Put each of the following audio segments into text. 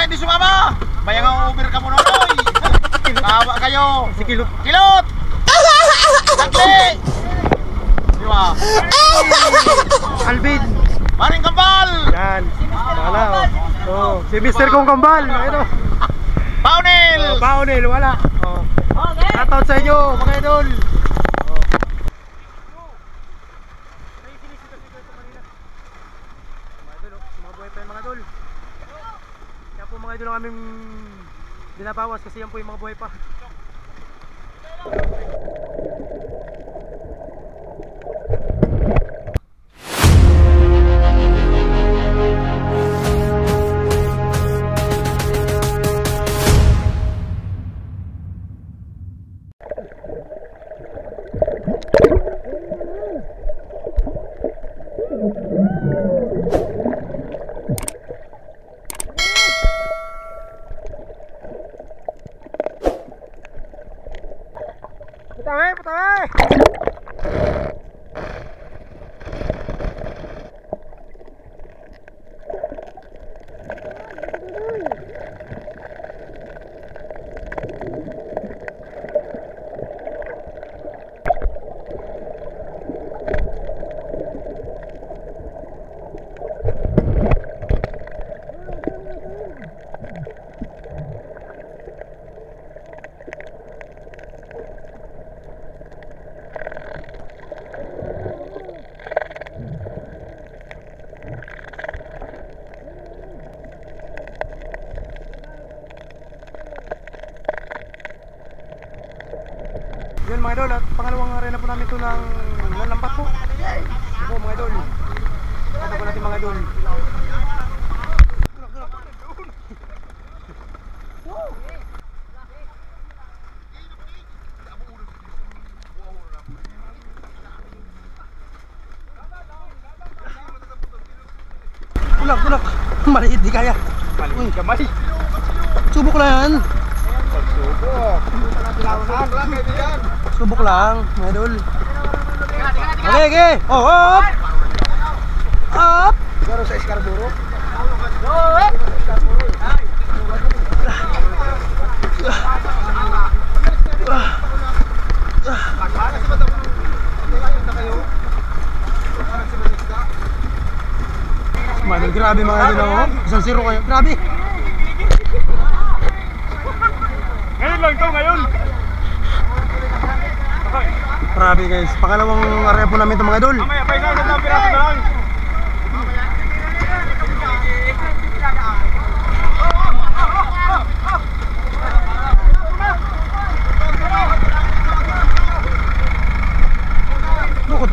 hindi sumama. Bayang ang Uber ka mo noy. Kawa kayo. Si Kilot. Kilot! Sakli! Di ba? Alvin. Maring Kambal! Yan. Wala. Oh, si Mr. Kong Kambal. Ito. Paunil! Paunil, wala. Oh. Shoutout sa inyo, mga idol. Mga idol ang aming binabawas kasi yan po yung mga buhay pa. Putawe, putawe. Yun mga idol, at pangalawang arena po namin ito ng lambat po. Ito po mga idol. Ito po natin mga idol. Tulak, tulak. Maliit, di kaya. Maliit kamay. Subok lang yan. Subok lang, mga idol. Okay, okay. Oh, up! Up! Siguro sa Scarborough. Madol, grabe mga idol ako. 1-0 kayo. Grabe. Ngayon lang ito, ngayon. Grabe guys, pangalawang area po namin ito mga idol. Mamaya, paisa na lang, piraso na lang. Bukod.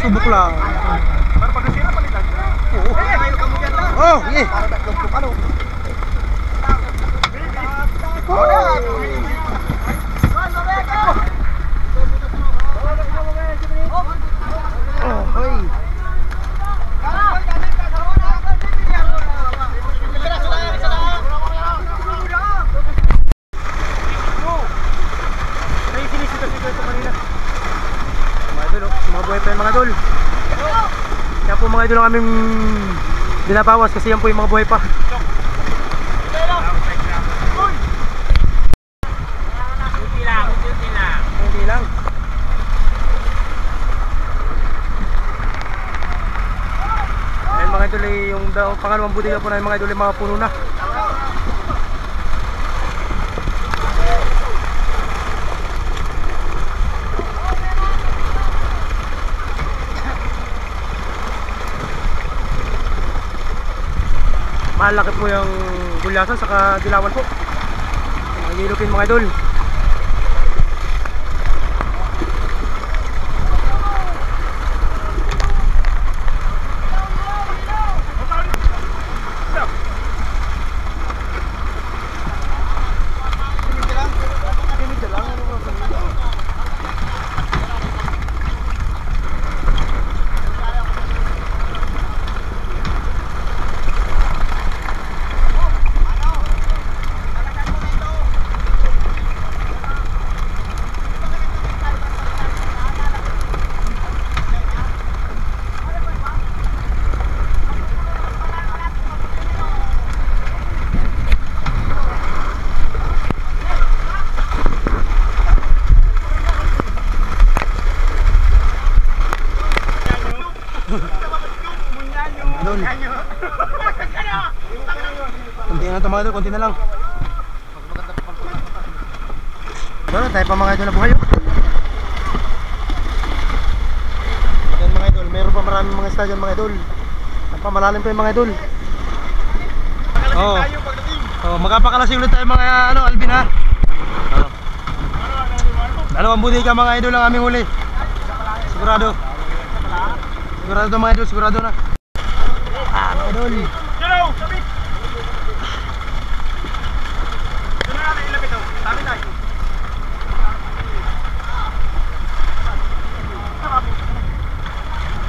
Subok lang. Para pag nasira, palitan. Oo. Oh, yeah. Mga idol, kaya po mga idol ang aming binabawas kasi yan po yung mga buhay pa. Hindi lang. Ayan mga idol, yung pangalawang buti na po na yung mga idol, yung mga puno na. Malaki po yung gulyasan saka dilawan po. Magilupin mga idol. Tingnan ito mga idol, konti na lang. Doon, tayo pa mga idol na buhay. Ayan mga idol, meron pa maraming mga isda dyan mga idol. Napamalalim pa yung mga idol. Oo. Oh, magkapakalasing ulit tayo mga Alvin ha. Dalawang butika mga idol ang aming huli. Sigurado. Sigurado to mga idol, sigurado na. Mga idol.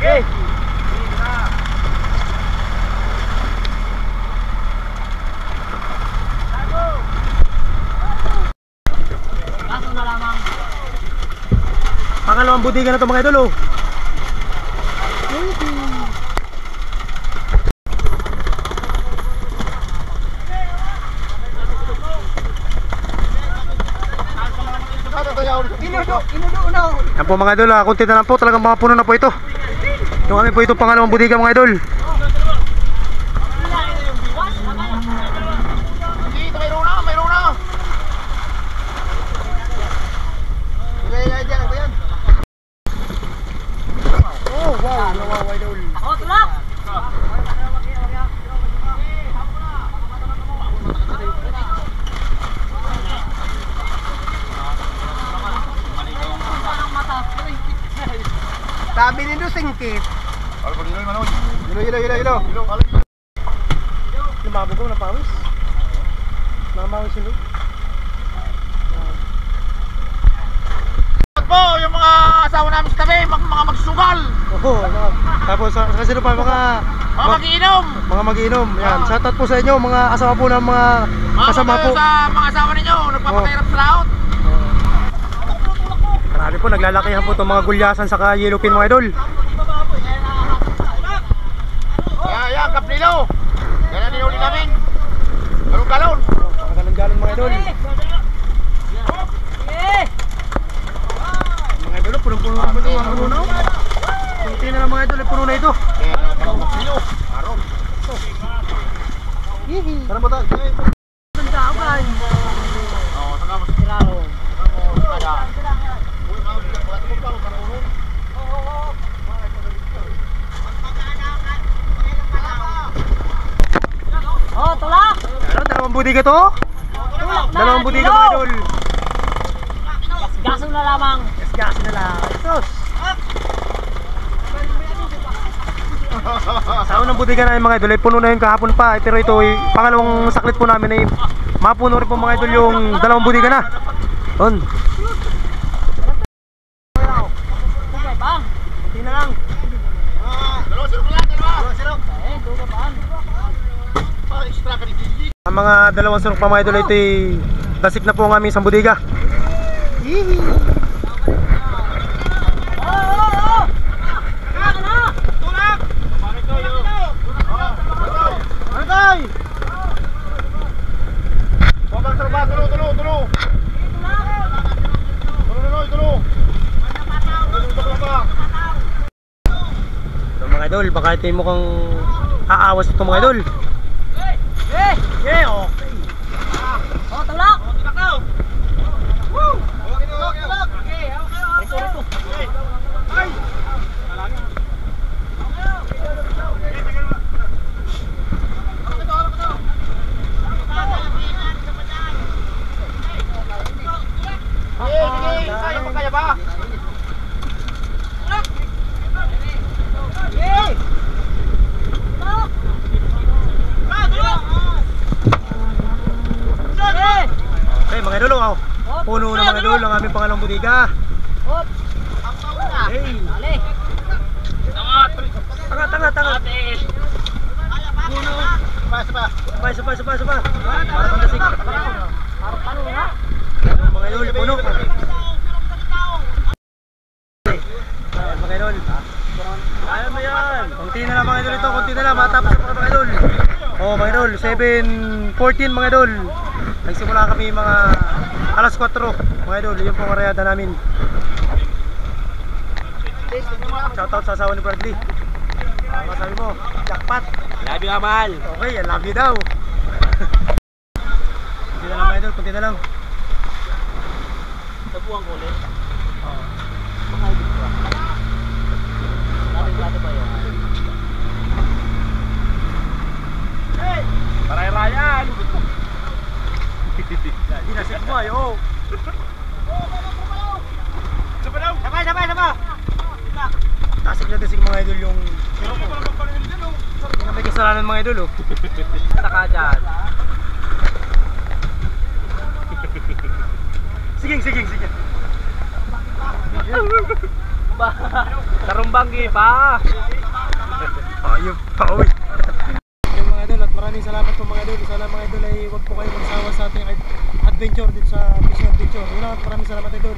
Okay. Pangalawang butika na to mga idol oh. Yan po mga idol, kunti na lang po, talagang mga puno na po ito. Yung kami po ito pangalawang butika mga idol. Mayroon na. Oh wow, nawawa idol. Oh, tulak! Sabi nito singkit. Hilo. Lumabo ko, napawis. Namawis sila. Po, yung mga asawa namin sa tabi, mga magsugal, Oo, tapos sa sino pa mga magiinom. mga magiinom. Yan, shoutout po sa inyo mga asawa po ng mga kasama po. Sa mga asawa ninyo, nagpapakahirap sa laot. Marami po, naglalakihan po itong mga gulyasan sa yellowfin mga idol. Yan, kaplilo. Yan ang ninuli namin. Galon-galon. Mga galon-galon mga idol. Mga idol, punong-puno na ito mga puno. Kunti na lang mga idol, puno na ito. Kaplilo. Aron. Tara mo tayo. Oo, saka mas kilalo. Kada. Oh, tulak! Ano, dalawang butika to? Tulak na! Dalawang butika mga idol. Gaso na lamang! Gasgasin na lang. Sos. Sa unang butika namin mga idol ay puno na yun kahapon pa. Pero ito ay pangalawang saklit po namin ay mapuno rin po mga idol yung dalawang butika na. Doon. Bang! Hindi na lang. Dalawa sirok lang, dalawa. Eh, duga bang! Extra ka ni Gigi. Ang mga dalawang surok pa mga idol ito ay tasik na po ang aming isang butika. Oh! Tulak na! Tulak! Marikay! Babang sarba, tulo. Tulo. So mga idol, baka ito yung mukhang aawas ito mga idol. Eh! Yeah, okay. Oh, tulak! Woo! Kaya ba? Okay mga idol, oh. Puno na mga idol ang aming pangalawang butika. Hop! Hey. Dali! Tanga. Sapa. Para pandasig. Parang tanong na! Mga idol, puno. Ayan mga idol. Kaya mo yan. Kunti na lang mga idol ito, kunti na lang. Matapos na mga idol. Oh mga idol, 7:14 mga idol. Nagsimula kami mga alas 4 mga idol. Yun po ang rayada namin. Shoutout sa asawa ni Bradley. Masabi mo, jackpot. Love you, Amal. Okay, I love you daw. idol, konti na lang. Tabuhan ko ulit. Oo. Makaibig ko. Natin ba yun? Hey! Paray-rayan! Hindi na sigma, yo. Sabay, sabay, sabay! Tasig natin sig mga idol yung siro ko. Hindi na may kasalanan mga idol, oh. Saka dyan. Sige. Tarumbanggi pa. Ayun, pauwi. Yung mga idol, at maraming salamat po mga idol. Sana mga idol ay huwag po kayo magsawa sa ating adventure dito sa fishing adventure. Yun lang, maraming salamat idol.